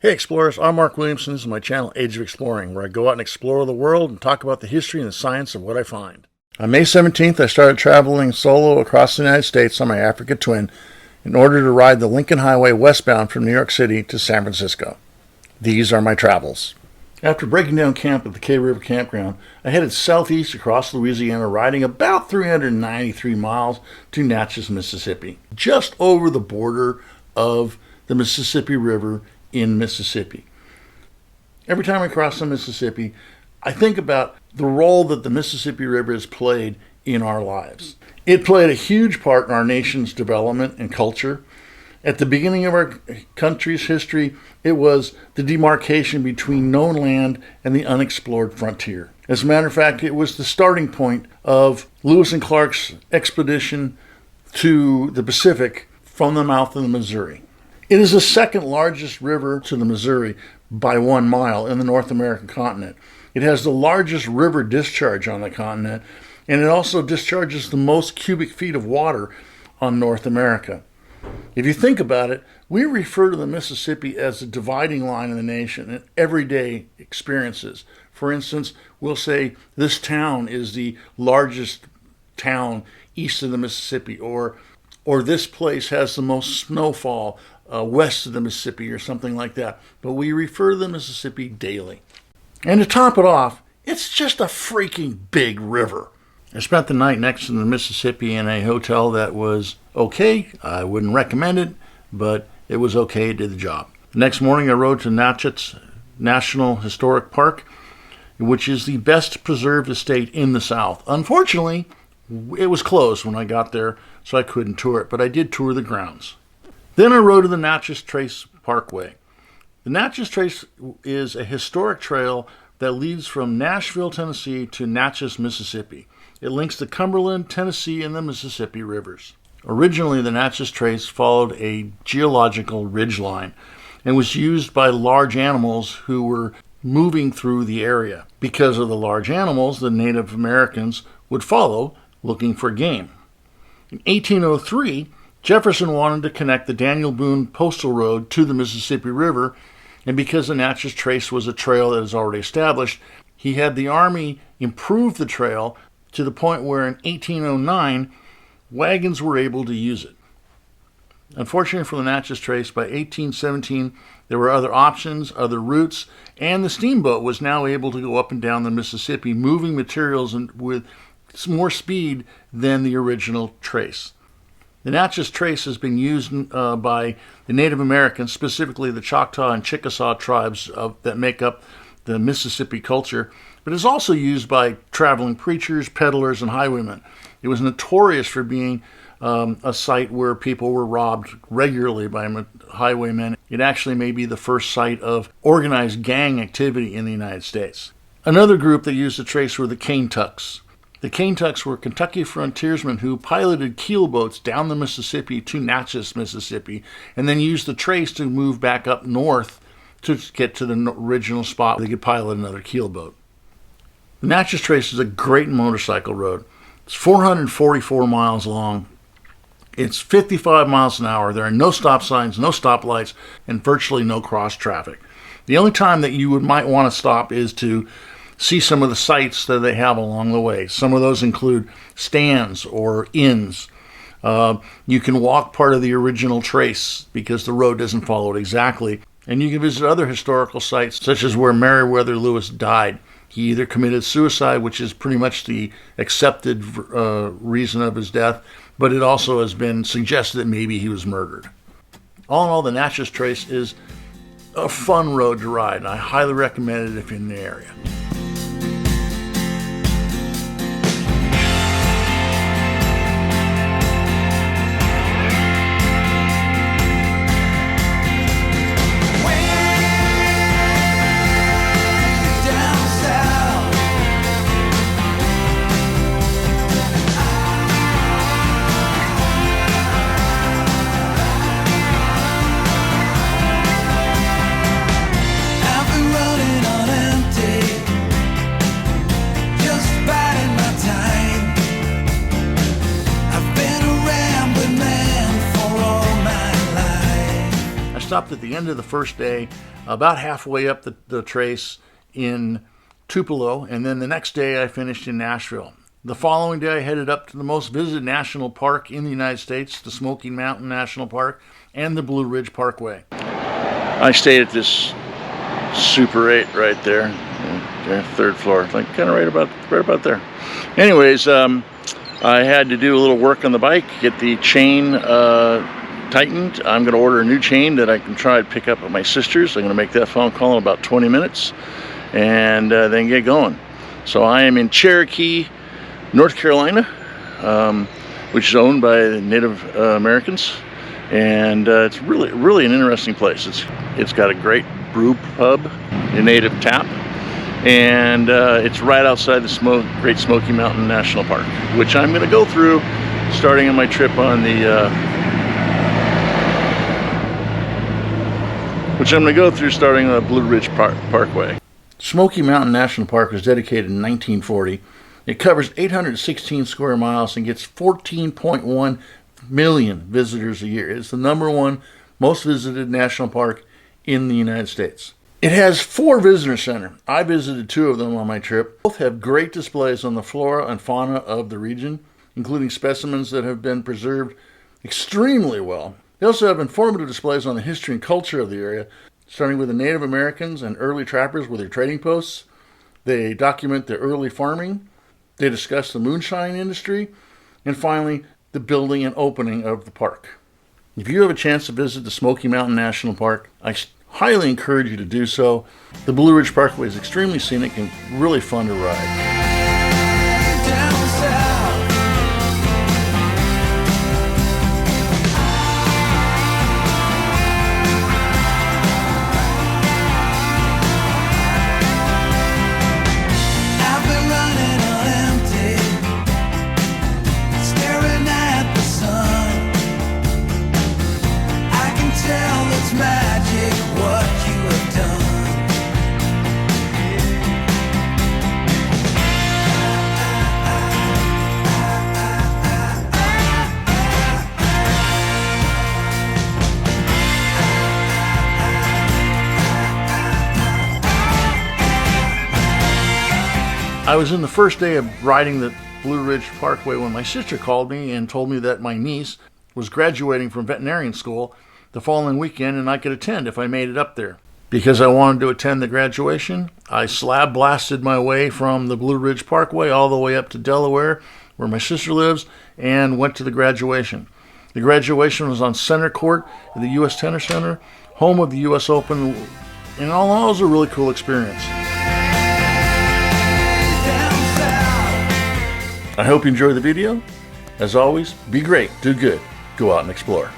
Hey explorers, I'm Mark Williamson. This is my channel, Age of Exploring, where I go out and explore the world and talk about the history and the science of what I find. On May 17th, I started traveling solo across the United States on my Africa Twin in order to ride the Lincoln Highway westbound from New York City to San Francisco. These are my travels. After breaking down camp at the K River Campground, I headed southeast across Louisiana, riding about 393 miles to Natchez, Mississippi, just over the border of the Mississippi River in Mississippi. Every time I cross the Mississippi, I think about the role that the Mississippi River has played in our lives. It played a huge part in our nation's development and culture. At the beginning of our country's history, it was the demarcation between known land and the unexplored frontier. As a matter of fact, it was the starting point of Lewis and Clark's expedition to the Pacific from the mouth of the Missouri. It is the second largest river to the Missouri by 1 mile in the North American continent. It has the largest river discharge on the continent, and it also discharges the most cubic feet of water on North America. If you think about it, we refer to the Mississippi as the dividing line of the nation in everyday experiences. For instance, we'll say this town is the largest town east of the Mississippi, or this place has the most snowfall west of the Mississippi, or something like that. But we refer to the Mississippi daily. And to top it off, it's just a freaking big river. I spent the night next to the Mississippi in a hotel that was okay. I wouldn't recommend it, but it was okay. It did the job. The next morning I rode to Natchez National Historic Park, which is the best preserved estate in the South. Unfortunately, it was closed when I got there, so I couldn't tour it, but I did tour the grounds. Then I rode to the Natchez Trace Parkway. The Natchez Trace is a historic trail that leads from Nashville, Tennessee to Natchez, Mississippi. It links the Cumberland, Tennessee, and the Mississippi rivers. Originally, the Natchez Trace followed a geological ridgeline and was used by large animals who were moving through the area. Because of the large animals, the Native Americans would follow looking for game. In 1803, Jefferson wanted to connect the Daniel Boone Postal Road to the Mississippi River, and because the Natchez Trace was a trail that was already established, he had the Army improve the trail to the point where in 1809, wagons were able to use it. Unfortunately for the Natchez Trace, by 1817, there were other options, other routes, and the steamboat was now able to go up and down the Mississippi, moving materials with more speed than the original trace. The Natchez Trace has been used by the Native Americans, specifically the Choctaw and Chickasaw tribes that make up the Mississippi culture, but is also used by traveling preachers, peddlers, and highwaymen. It was notorious for being a site where people were robbed regularly by highwaymen. It actually may be the first site of organized gang activity in the United States. Another group that used the trace were the Kaintucks. The Kaintucks were Kentucky frontiersmen who piloted keelboats down the Mississippi to Natchez, Mississippi, and then used the trace to move back up north to get to the original spot where they could pilot another keelboat. The Natchez Trace is a great motorcycle road. It's 444 miles long. It's 55 miles an hour. There are no stop signs, no stoplights, and virtually no cross traffic. The only time that you might want to stop is to see some of the sights that they have along the way. Some of those include stands or inns. You can walk part of the original trace because the road doesn't follow it exactly. And you can visit other historical sites, such as where Meriwether Lewis died. He either committed suicide, which is pretty much the accepted reason of his death, but it also has been suggested that maybe he was murdered. All in all, the Natchez Trace is a fun road to ride, and I highly recommend it if you're in the area. I've been running on empty. stopped at the end of the first day, about halfway up the trace in Tupelo, and then the next day I finished in Nashville. The following day I headed up to the most visited national park in the United States, the Smokey Mountain National Park and the Blue Ridge Parkway. I stayed at this Super 8 right there, third floor, like kind of right about there. Anyways, I had to do a little work on the bike, get the chain tightened. I'm going to order a new chain that I can try to pick up at my sister's. I'm going to make that phone call in about 20 minutes and then get going. So I am in Cherokee, North Carolina, which is owned by Native Americans, and it's really an interesting place. It's got a great brew pub, a native tap, and it's right outside the Great Smoky Mountain National Park, which I'm going to go through starting on my trip on the Blue Ridge Parkway. Smoky Mountain National Park was dedicated in 1940. It covers 816 square miles and gets 14.1 million visitors a year. It's the #1 most visited national park in the United States. It has 4 visitor centers. I visited 2 of them on my trip. Both have great displays on the flora and fauna of the region, including specimens that have been preserved extremely well. They also have informative displays on the history and culture of the area, starting with the Native Americans and early trappers with their trading posts. They document the early farming. They discuss the moonshine industry. And finally, the building and opening of the park. If you have a chance to visit the Smoky Mountain National Park, I highly encourage you to do so. The Blue Ridge Parkway is extremely scenic and really fun to ride. I was in the first day of riding the Blue Ridge Parkway when my sister called me and told me that my niece was graduating from veterinarian school the following weekend and I could attend if I made it up there. Because I wanted to attend the graduation, I slab-blasted my way from the Blue Ridge Parkway all the way up to Delaware, where my sister lives, and went to the graduation. The graduation was on Center Court at the U.S. Tennis Center, home of the U.S. Open, and all in all, it was a really cool experience. I hope you enjoyed the video. As always, be great, do good, go out and explore.